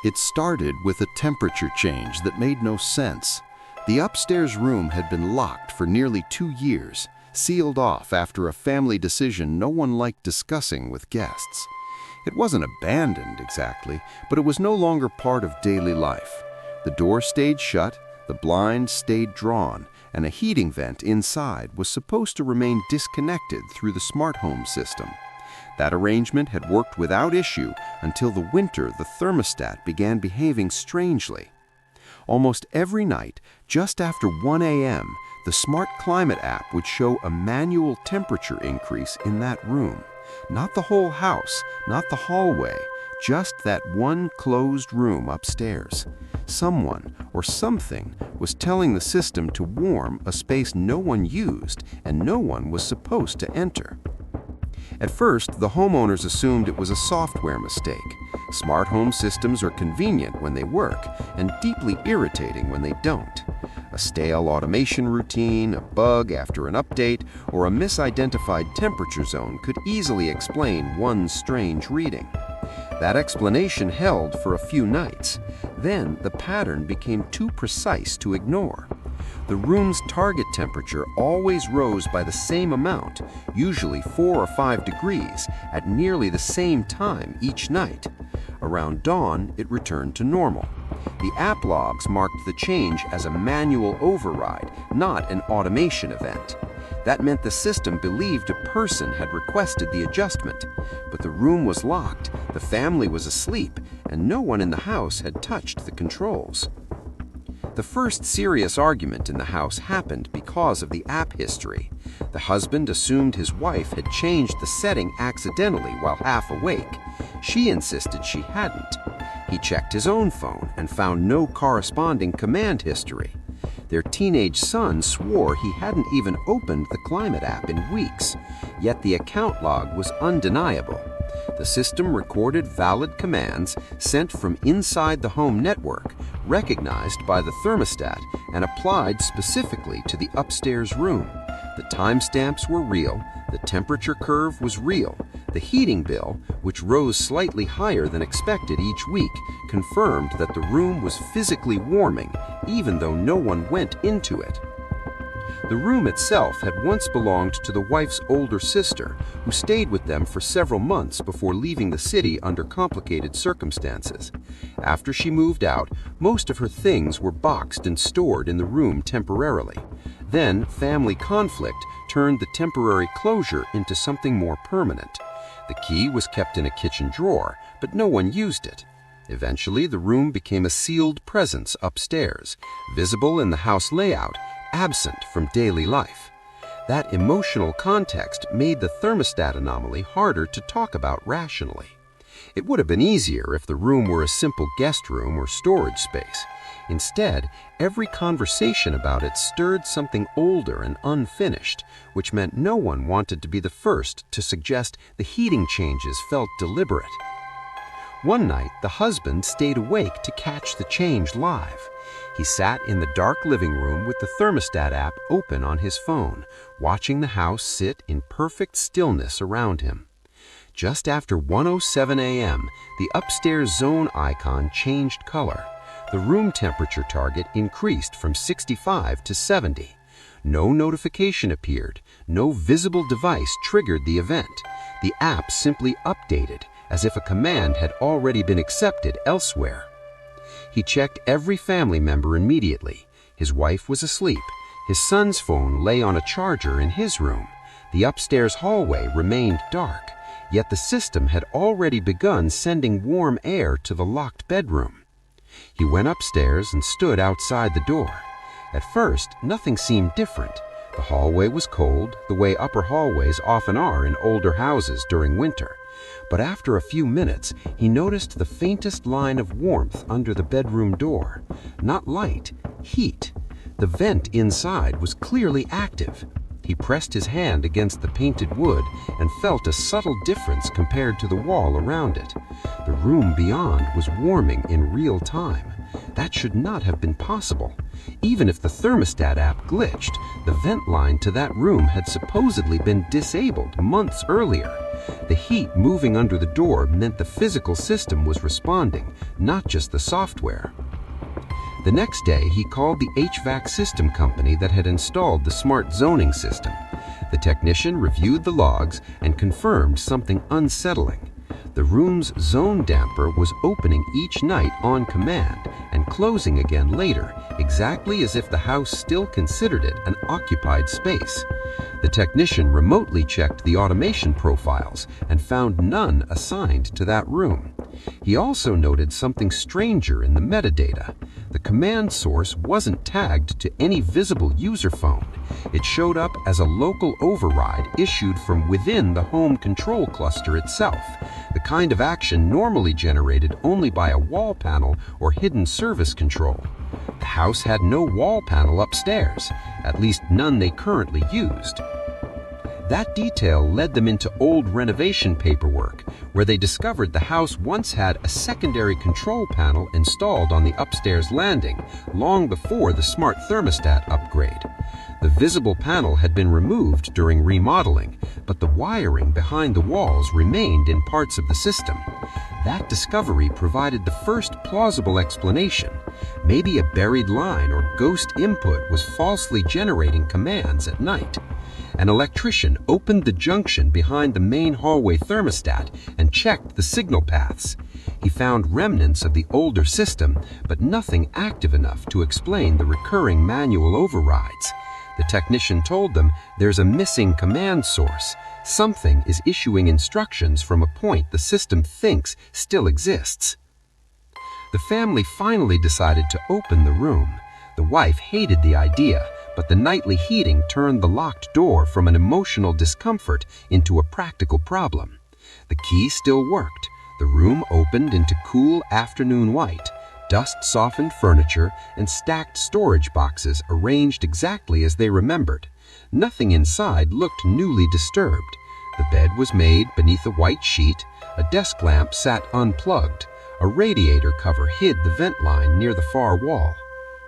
It started with a temperature change that made no sense. The upstairs room had been locked for nearly 2 years, sealed off after a family decision no one liked discussing with guests. It wasn't abandoned exactly, but it was no longer part of daily life. The door stayed shut, the blinds stayed drawn, and a heating vent inside was supposed to remain disconnected through the smart home system. That arrangement had worked without issue until the winter the thermostat began behaving strangely. Almost every night, just after 1 a.m., the Smart Climate app would show a manual temperature increase in that room. Not the whole house, not the hallway, just that one closed room upstairs. Someone or something was telling the system to warm a space no one used and no one was supposed to enter. At first, the homeowners assumed it was a software mistake. Smart home systems are convenient when they work and deeply irritating when they don't. A stale automation routine, a bug after an update, or a misidentified temperature zone could easily explain one strange reading. That explanation held for a few nights. Then the pattern became too precise to ignore. The room's target temperature always rose by the same amount, usually 4 or 5 degrees, at nearly the same time each night. Around dawn, it returned to normal. The app logs marked the change as a manual override, not an automation event. That meant the system believed a person had requested the adjustment. But the room was locked, the family was asleep, and no one in the house had touched the controls. The first serious argument in the house happened because of the app history. The husband assumed his wife had changed the setting accidentally while half awake. She insisted she hadn't. He checked his own phone and found no corresponding command history. Their teenage son swore he hadn't even opened the Climate app in weeks, yet the account log was undeniable. The system recorded valid commands sent from inside the home network, recognized by the thermostat, and applied specifically to the upstairs room. The timestamps were real, the temperature curve was real. The heating bill, which rose slightly higher than expected each week, confirmed that the room was physically warming, even though no one went into it. The room itself had once belonged to the wife's older sister, who stayed with them for several months before leaving the city under complicated circumstances. After she moved out, most of her things were boxed and stored in the room temporarily. Then, family conflict turned the temporary closure into something more permanent. The key was kept in a kitchen drawer, but no one used it. Eventually, the room became a sealed presence upstairs, visible in the house layout, absent from daily life. That emotional context made the thermostat anomaly harder to talk about rationally. It would have been easier if the room were a simple guest room or storage space. Instead, every conversation about it stirred something older and unfinished, which meant no one wanted to be the first to suggest the heating changes felt deliberate. One night, the husband stayed awake to catch the change live. He sat in the dark living room with the thermostat app open on his phone, watching the house sit in perfect stillness around him. Just after 1:07 a.m., the upstairs zone icon changed color. The room temperature target increased from 65 to 70. No notification appeared. No visible device triggered the event. The app simply updated, as if a command had already been accepted elsewhere. He checked every family member immediately. His wife was asleep. His son's phone lay on a charger in his room. The upstairs hallway remained dark, yet the system had already begun sending warm air to the locked bedroom. He went upstairs and stood outside the door. At first, nothing seemed different. The hallway was cold, the way upper hallways often are in older houses during winter. But after a few minutes, he noticed the faintest line of warmth under the bedroom door. Not light, heat. The vent inside was clearly active. He pressed his hand against the painted wood and felt a subtle difference compared to the wall around it. The room beyond was warming in real time. That should not have been possible. Even if the thermostat app glitched, the vent line to that room had supposedly been disabled months earlier. The heat moving under the door meant the physical system was responding, not just the software. The next day, he called the HVAC system company that had installed the smart zoning system. The technician reviewed the logs and confirmed something unsettling. The room's zone damper was opening each night on command and closing again later, exactly as if the house still considered it an occupied space. The technician remotely checked the automation profiles and found none assigned to that room. He also noted something stranger in the metadata. The command source wasn't tagged to any visible user phone. It showed up as a local override issued from within the home control cluster itself, the kind of action normally generated only by a wall panel or hidden service control. The house had no wall panel upstairs, at least none they currently used. That detail led them into old renovation paperwork, where they discovered the house once had a secondary control panel installed on the upstairs landing, long before the smart thermostat upgrade. The visible panel had been removed during remodeling, but the wiring behind the walls remained in parts of the system. That discovery provided the first plausible explanation. Maybe a buried line or ghost input was falsely generating commands at night. An electrician opened the junction behind the main hallway thermostat and checked the signal paths. He found remnants of the older system, but nothing active enough to explain the recurring manual overrides. The technician told them there's a missing command source. Something is issuing instructions from a point the system thinks still exists. The family finally decided to open the room. The wife hated the idea, but the nightly heating turned the locked door from an emotional discomfort into a practical problem. The key still worked. The room opened into cool afternoon light, dust-softened furniture, and stacked storage boxes arranged exactly as they remembered. Nothing inside looked newly disturbed. The bed was made beneath a white sheet, a desk lamp sat unplugged, a radiator cover hid the vent line near the far wall.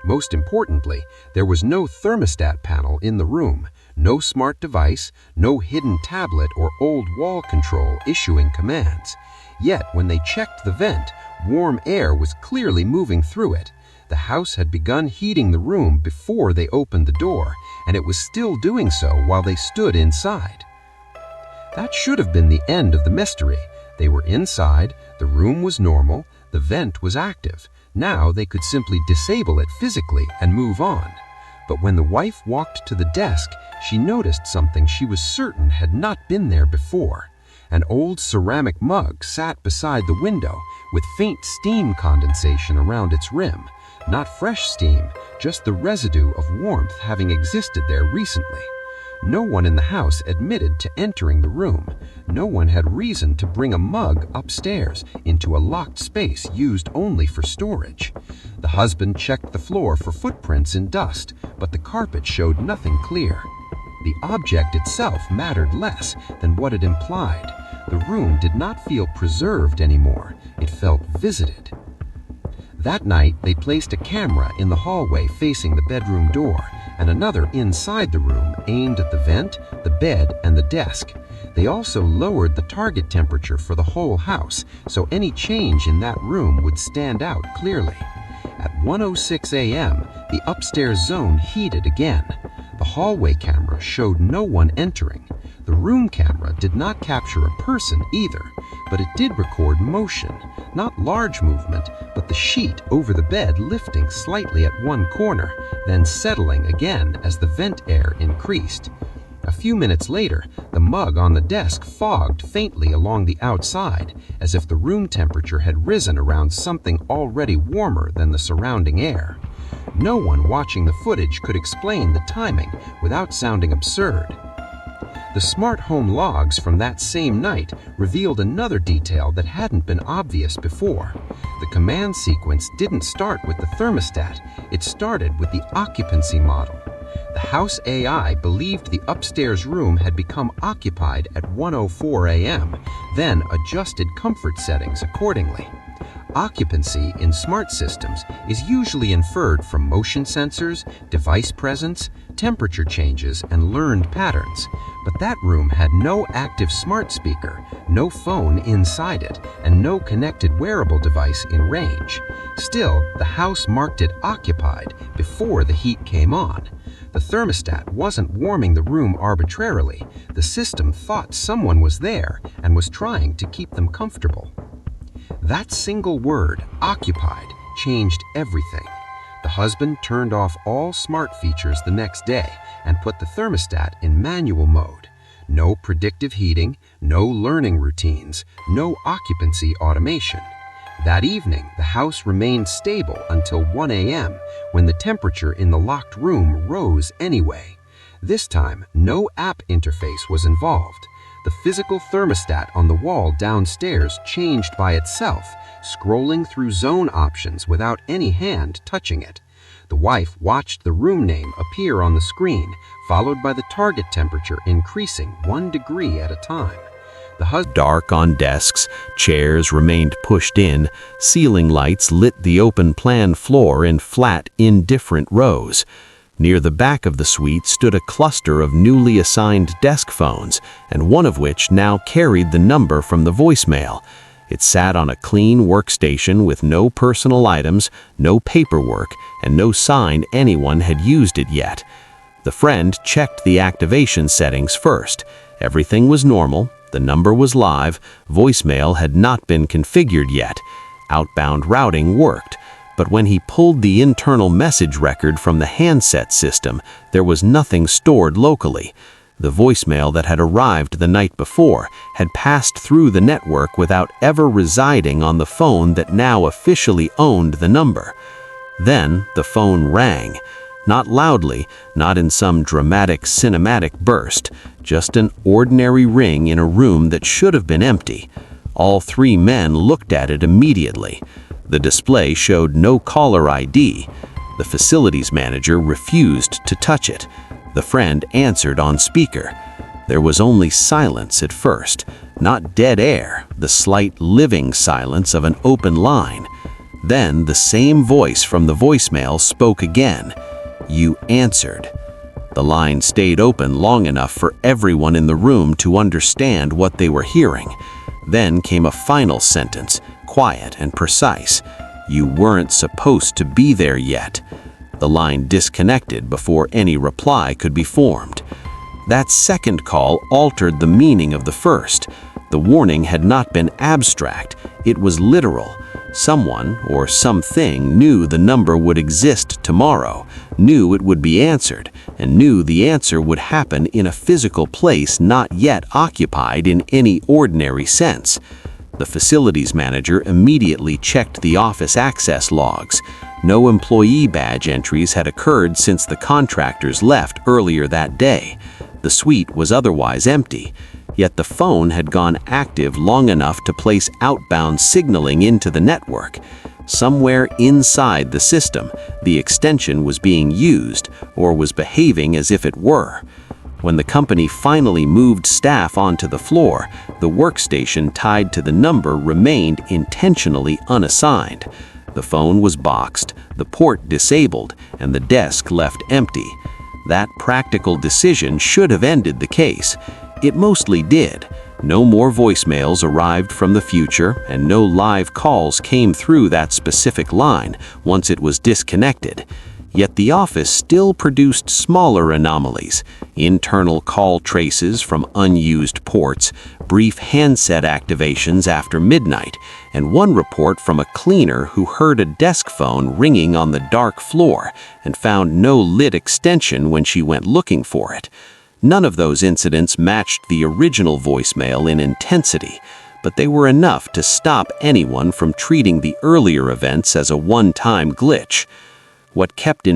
Most importantly, there was no thermostat panel in the room, no smart device, no hidden tablet or old wall control issuing commands. Yet, when they checked the vent, warm air was clearly moving through it. The house had begun heating the room before they opened the door, and it was still doing so while they stood inside. That should have been the end of the mystery. They were inside, the room was normal, the vent was active. Now they could simply disable it physically and move on. But when the wife walked to the desk, she noticed something she was certain had not been there before. An old ceramic mug sat beside the window, with faint steam condensation around its rim. Not fresh steam, just the residue of warmth having existed there recently. No one in the house admitted to entering the room. No one had reason to bring a mug upstairs into a locked space used only for storage. The husband checked the floor for footprints in dust, but the carpet showed nothing clear. The object itself mattered less than what it implied. The room did not feel preserved anymore. It felt visited. That night, they placed a camera in the hallway facing the bedroom door, and another inside the room aimed at the vent, the bed, and the desk. They also lowered the target temperature for the whole house, so any change in that room would stand out clearly. At 1:06 a.m., the upstairs zone heated again. The hallway camera showed no one entering. The room camera did not capture a person either, but it did record motion, not large movement, but the sheet over the bed lifting slightly at one corner, then settling again as the vent air increased. A few minutes later, the mug on the desk fogged faintly along the outside, as if the room temperature had risen around something already warmer than the surrounding air. No one watching the footage could explain the timing without sounding absurd. The smart home logs from that same night revealed another detail that hadn't been obvious before. The command sequence didn't start with the thermostat, it started with the occupancy model. The house AI believed the upstairs room had become occupied at 1:04 a.m., then adjusted comfort settings accordingly. Occupancy in smart systems is usually inferred from motion sensors, device presence, temperature changes, and learned patterns. But that room had no active smart speaker, no phone inside it, and no connected wearable device in range. Still, the house marked it occupied before the heat came on. The thermostat wasn't warming the room arbitrarily. The system thought someone was there and was trying to keep them comfortable. That single word, occupied, changed everything. The husband turned off all smart features the next day and put the thermostat in manual mode. No predictive heating, no learning routines, no occupancy automation. That evening, the house remained stable until 1 a.m., when the temperature in the locked room rose anyway. This time, no app interface was involved. The physical thermostat on the wall downstairs changed by itself, scrolling through zone options without any hand touching it. The wife watched the room name appear on the screen, followed by the target temperature increasing 1 degree at a time. Dark on desks, chairs remained pushed in, ceiling lights lit the open-plan floor in flat, indifferent rows. Near the back of the suite stood a cluster of newly assigned desk phones, and one of which now carried the number from the voicemail. It sat on a clean workstation with no personal items, no paperwork, and no sign anyone had used it yet. The friend checked the activation settings first. Everything was normal. The number was live, voicemail had not been configured yet. Outbound routing worked, but when he pulled the internal message record from the handset system, there was nothing stored locally. The voicemail that had arrived the night before had passed through the network without ever residing on the phone that now officially owned the number. Then the phone rang. Not loudly, not in some dramatic cinematic burst, just an ordinary ring in a room that should have been empty. All three men looked at it immediately. The display showed no caller ID. The facilities manager refused to touch it. The friend answered on speaker. There was only silence at first, not dead air, the slight living silence of an open line. Then the same voice from the voicemail spoke again. "You answered." The line stayed open long enough for everyone in the room to understand what they were hearing. Then came a final sentence, quiet and precise. "You weren't supposed to be there yet." The line disconnected before any reply could be formed. That second call altered the meaning of the first. The warning had not been abstract, it was literal. Someone or something knew the number would exist tomorrow, knew it would be answered, and knew the answer would happen in a physical place not yet occupied in any ordinary sense. The facilities manager immediately checked the office access logs. No employee badge entries had occurred since the contractors left earlier that day. The suite was otherwise empty. Yet the phone had gone active long enough to place outbound signaling into the network. Somewhere inside the system, the extension was being used or was behaving as if it were. When the company finally moved staff onto the floor, the workstation tied to the number remained intentionally unassigned. The phone was boxed, the port disabled, and the desk left empty. That practical decision should have ended the case. It mostly did. No more voicemails arrived from the future, and no live calls came through that specific line once it was disconnected. Yet the office still produced smaller anomalies: internal call traces from unused ports, brief handset activations after midnight, and one report from a cleaner who heard a desk phone ringing on the dark floor and found no lit extension when she went looking for it. None of those incidents matched the original voicemail in intensity, but they were enough to stop anyone from treating the earlier events as a one-time glitch. What kept